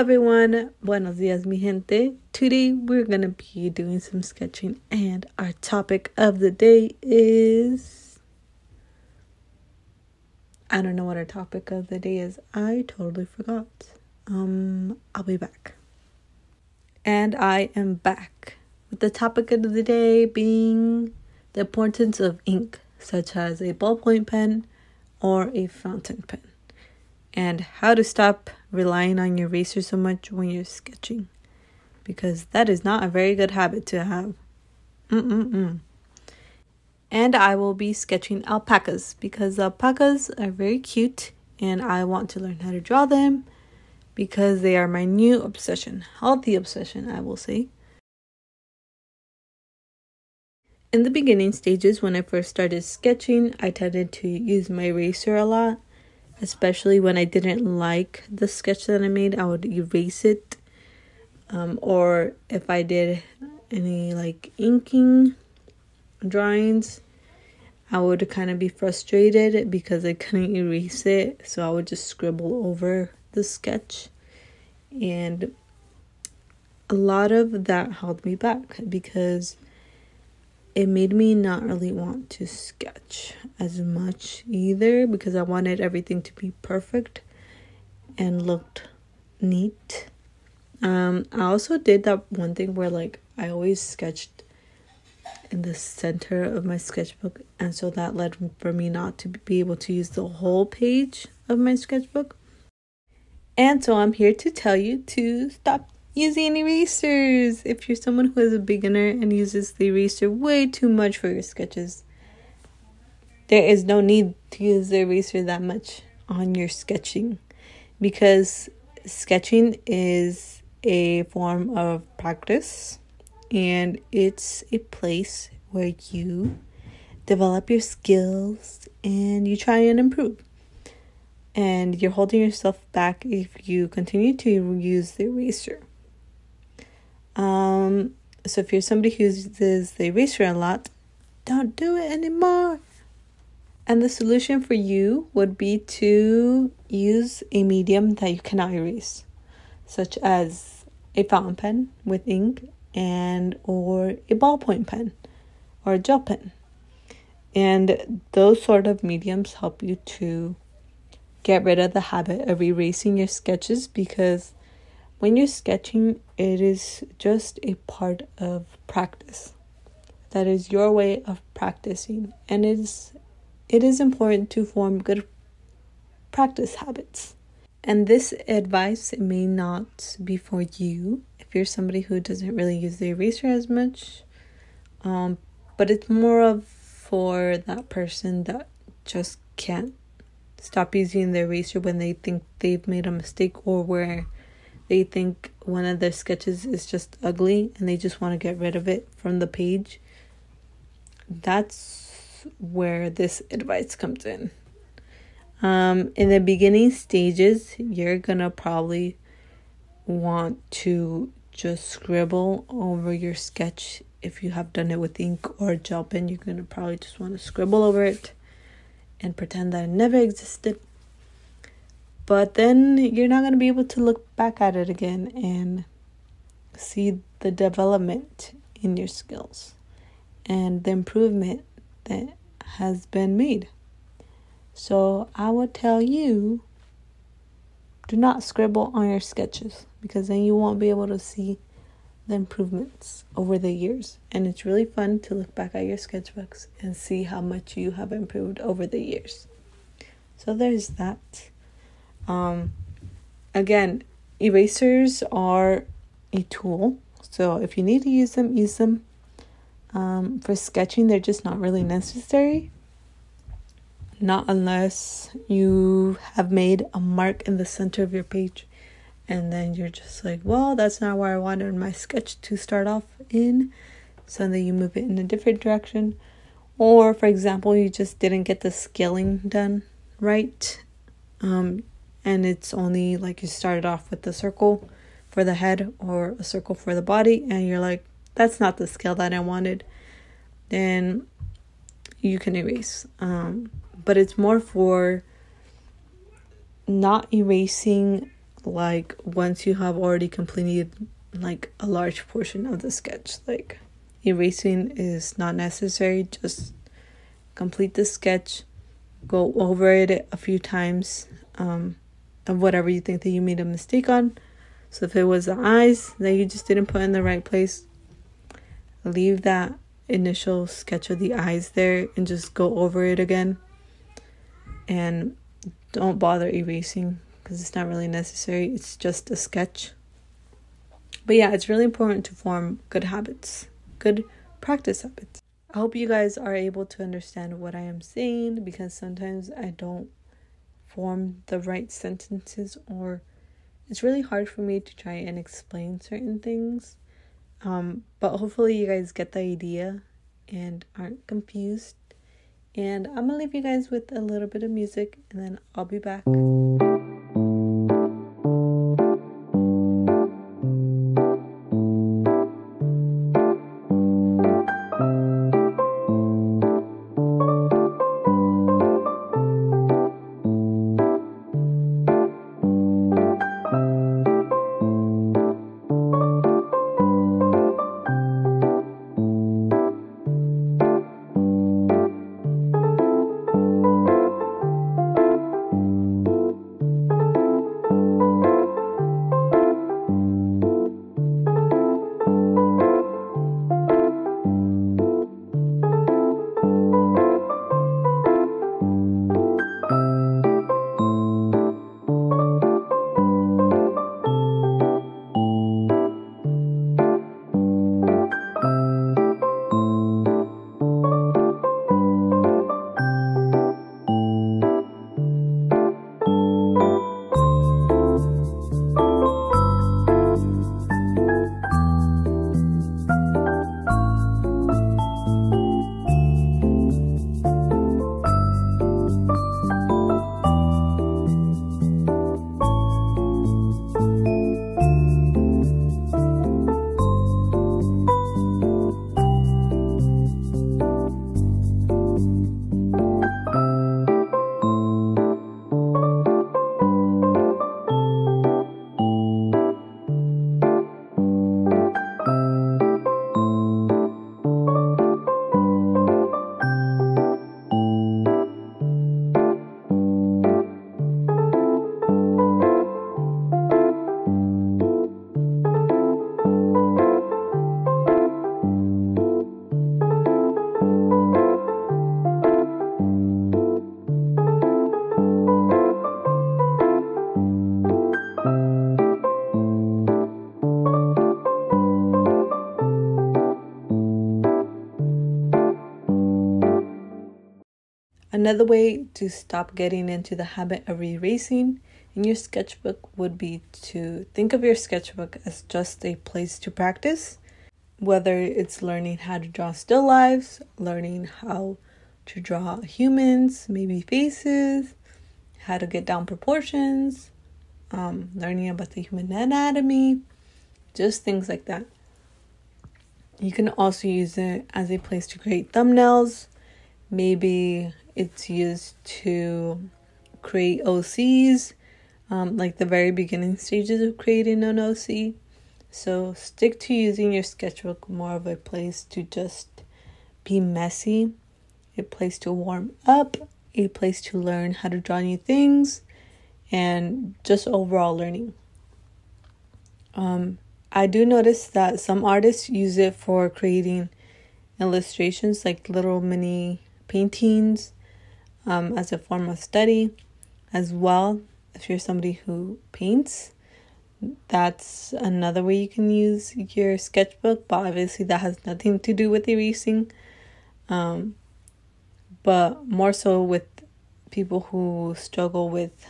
everyone, buenos dias mi gente. Today we're gonna be doing some sketching and our topic of the day is, I don't know what our topic of the day is. I totally forgot. I'll be back. And I am back with the topic of the day being the importance of ink, such as a ballpoint pen or a fountain pen, and how to stop relying on your eraser so much when you're sketching, because that is not a very good habit to have. And I will be sketching alpacas because alpacas are very cute and I want to learn how to draw them because they are my new obsession, healthy obsession, I will say. In the beginning stages, when I first started sketching, I tended to use my eraser a lot. Especially when I didn't like the sketch that I made, I would erase it. Or if I did any like inking drawings, I would kind of be frustrated because I couldn't erase it. So I would just scribble over the sketch. And a lot of that held me back because it made me not really want to sketch as much either because I wanted everything to be perfect and looked neat. I also did that one thing where like I always sketched in the center of my sketchbook, and so that led for me not to be able to use the whole page of my sketchbook. And so I'm here to tell you to stop using erasers. If you're someone who is a beginner and uses the eraser way too much for your sketches, there is no need to use the eraser that much on your sketching, because sketching is a form of practice and it's a place where you develop your skills and you try and improve. And you're holding yourself back if you continue to use the eraser. So if you're somebody who uses the eraser a lot, don't do it anymore. And the solution for you would be to use a medium that you cannot erase, such as a fountain pen with ink or a ballpoint pen or a gel pen. And those sort of mediums help you to get rid of the habit of erasing your sketches, because when you're sketching, it is just a part of practice. That is your way of practicing. And it is important to form good practice habits. And this advice may not be for you if you're somebody who doesn't really use the eraser as much. But it's more of for that person that just can't stop using the eraser when they think they've made a mistake, or where they think one of their sketches is just ugly and they just want to get rid of it from the page. That's where this advice comes in. In the beginning stages, you're gonna probably want to just scribble over your sketch. If you have done it with ink or gel pen, you're gonna probably just want to scribble over it and pretend that it never existed. But then you're not going to be able to look back at it again and see the development in your skills and the improvement that has been made. So I would tell you, do not scribble on your sketches, because then you won't be able to see the improvements over the years. And it's really fun to look back at your sketchbooks and see how much you have improved over the years. So there's that. Again, erasers are a tool, so if you need to use them, use them. For sketching, they're just not really necessary, not unless you have made a mark in the center of your page and then you're just like, well, that's not where I wanted my sketch to start off in, so then you move it in a different direction. Or for example, you just didn't get the scaling done right, and it's only like you started off with the circle for the head or a circle for the body, and you're like, that's not the scale that I wanted, then you can erase. But it's more for not erasing like once you have already completed like a large portion of the sketch. Like erasing is not necessary. Just complete the sketch, go over it a few times, of whatever you think that you made a mistake on. So if it was the eyes that you just didn't put in the right place, leave that initial sketch of the eyes there and just go over it again. And don't bother erasing because it's not really necessary. It's just a sketch. But yeah, it's really important to form good habits, good practice habits. I hope you guys are able to understand what I am saying, because sometimes I don't form the right sentences, or it's really hard for me to try and explain certain things. But hopefully you guys get the idea and aren't confused. And I'm gonna leave you guys with a little bit of music, and then I'll be back. Another way to stop getting into the habit of erasing in your sketchbook would be to think of your sketchbook as just a place to practice, whether it's learning how to draw still lifes, learning how to draw humans, maybe faces, how to get down proportions, learning about the human anatomy, just things like that. You can also use it as a place to create thumbnails. Maybe it's used to create OCs, like the very beginning stages of creating an OC. So stick to using your sketchbook more of a place to just be messy, a place to warm up, a place to learn how to draw new things, and just overall learning. I do notice that some artists use it for creating illustrations, like little mini paintings, as a form of study as well. If you're somebody who paints, that's another way you can use your sketchbook, but obviously that has nothing to do with erasing, but more so with people who struggle with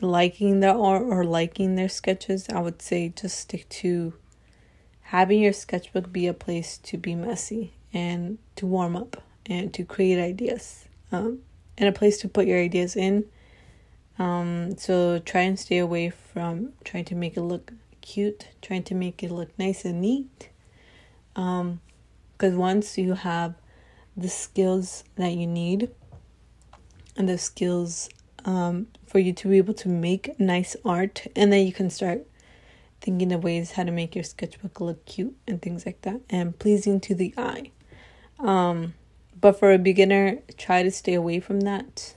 liking their art or liking their sketches. I would say just stick to having your sketchbook be a place to be messy and to warm up and to create ideas, and a place to put your ideas in. So try and stay away from trying to make it look cute, trying to make it look nice and neat. Because once you have the skills that you need and the skills for you to be able to make nice art, and then you can start thinking of ways how to make your sketchbook look cute and things like that and pleasing to the eye. But for a beginner, try to stay away from that.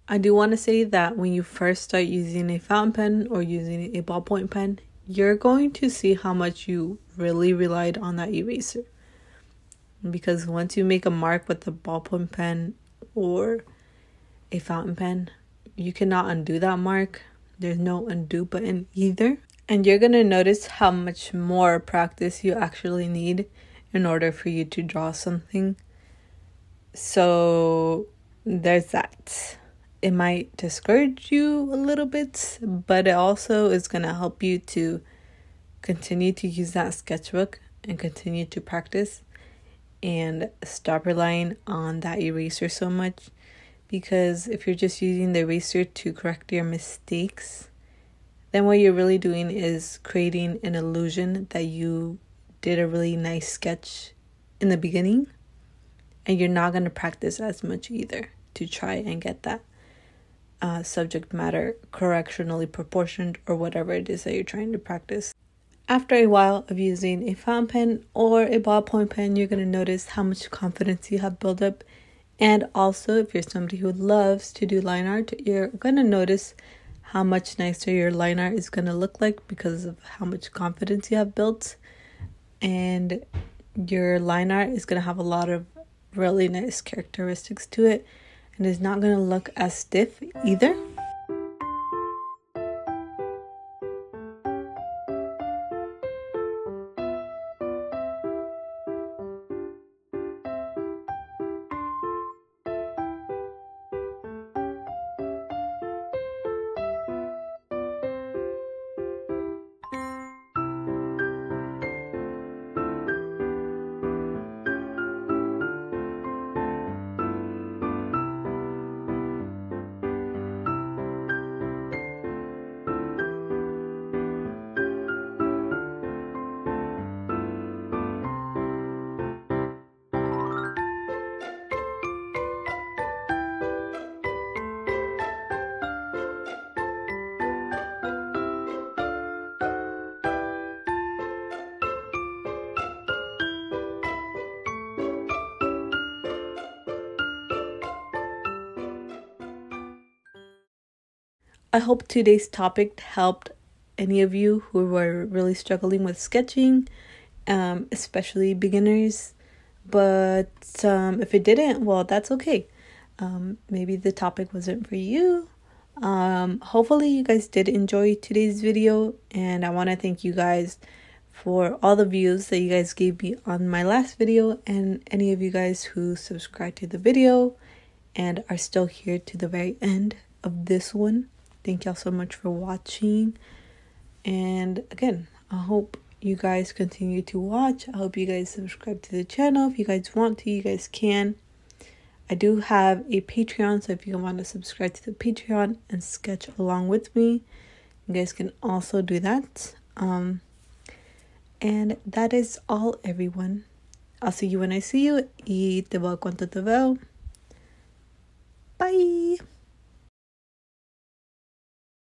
I do want to say that when you first start using a fountain pen or using a ballpoint pen, you're going to see how much you really relied on that eraser. Because once you make a mark with a ballpoint pen or a fountain pen, you cannot undo that mark. There's no undo button either. And you're going to notice how much more practice you actually need in order for you to draw something. So there's that. It might discourage you a little bit, but it also is going to help you to continue to use that sketchbook and continue to practice and stop relying on that eraser so much. Because if you're just using the eraser to correct your mistakes, then what you're really doing is creating an illusion that you did a really nice sketch in the beginning, and you're not going to practice as much either to try and get that subject matter correctionally proportioned or whatever it is that you're trying to practice. After a while of using a fountain pen or a ballpoint pen, you're going to notice how much confidence you have built up. And also, if you're somebody who loves to do line art, you're going to notice how much nicer your line art is going to look like because of how much confidence you have built. And your line art is going to have a lot of really nice characteristics to it, and it's not going to look as stiff either. I hope today's topic helped any of you who were really struggling with sketching, especially beginners. But if it didn't, well, that's okay. Maybe the topic wasn't for you. Hopefully you guys did enjoy today's video, and I want to thank you guys for all the views that you guys gave me on my last video, and any of you guys who subscribed to the video and are still here to the very end of this one. Thank y'all so much for watching. And again, I hope you guys continue to watch. I hope you guys subscribe to the channel. If you guys want to, you guys can. I do have a Patreon, so if you want to subscribe to the Patreon and sketch along with me, you guys can also do that. And that is all, everyone. I'll see you when I see you. Y te veo cuando te veo. Bye.